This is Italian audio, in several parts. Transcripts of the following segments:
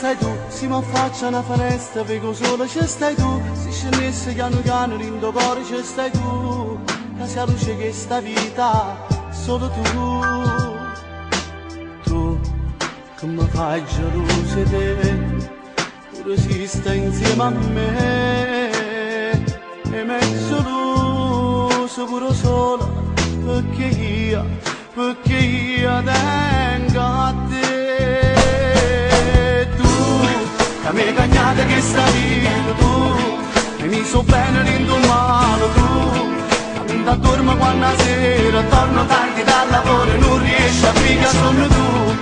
stai tu, si mi affaccia una finestra, vedo solo c'è stai tu, si scendesse piano piano rindo cuore c'è stai tu, la sia luce che sta vita, solo tu che mi fai geloso te, pure si sta insieme a me, e mezzo luce pure solo, perché io tengo a te. La mia cagnata che sta vita tu, e mi so bene l'indomano tu, quando dormo quando sera, torno tardi dal lavoro e non riesci a pigliare sonno tu,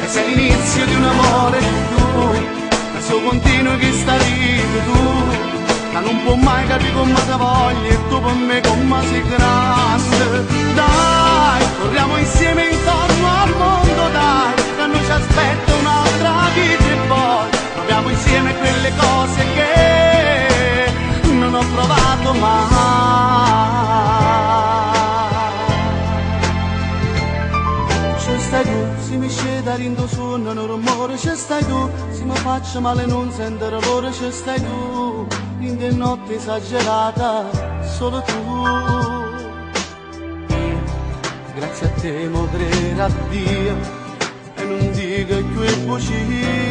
e sei l'inizio di un amore tu, ma so continuo che sta vita tu, ma non può mai capire come ti voglio e tu per me come sei grande, dai, corriamo insieme intorno al mondo dai, che non ci aspetta un'altra vita e poi proviamo insieme quelle cose che non ho provato mai. C'è stai tu, se mi scende rindo sonno, un rumore, c'è stai tu, se mi faccio male non sento dolore, c'è stai tu, in che notte esagerata, solo tu. Grazie a te mo credo a Dio, e non dico più è bugie.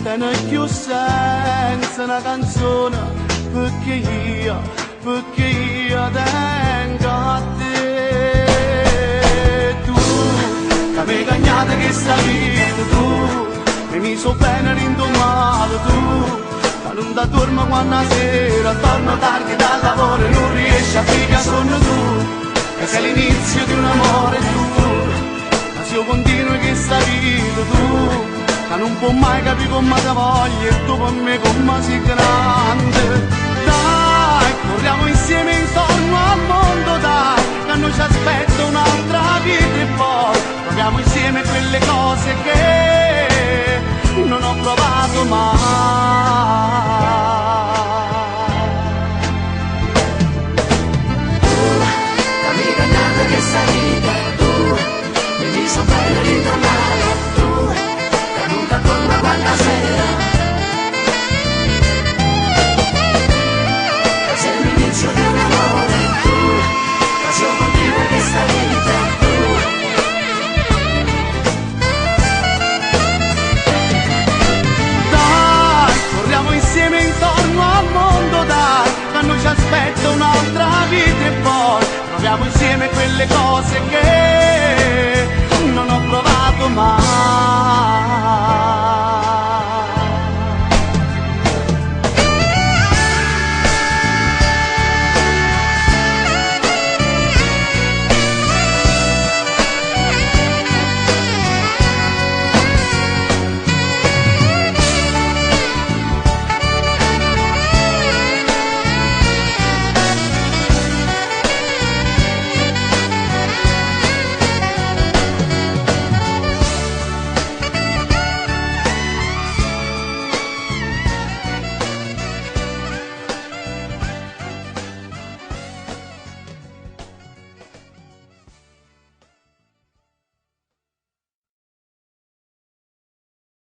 Te ne più senza una canzone, perché io tengo a te. Tu, che mi cagnata che sta vita tu, e mi so bene l'indomani tu, che non ti dormo quando sera, torno tardi dal lavoro e non riesci a pigliare sonno tu, che sei l'inizio di un amore tu, ma se io continuo che sta vita tu, che non può mai capire come ti voglio e tu per me come sei grande, dai, corriamo insieme intorno al mondo dai, che non ci aspetta un'altra vita e poi proviamo insieme quelle cose che non ho provato mai. La mia cagnata che sta vita tu, mi so bene ritornare tu, torna quando sera, sei l'inizio di un amore tu, la sua continua questa vita tu. Dai, corriamo insieme intorno al mondo dai, che non ci aspetta un'altra vita e poi proviamo insieme quelle cose che non ho provato mai.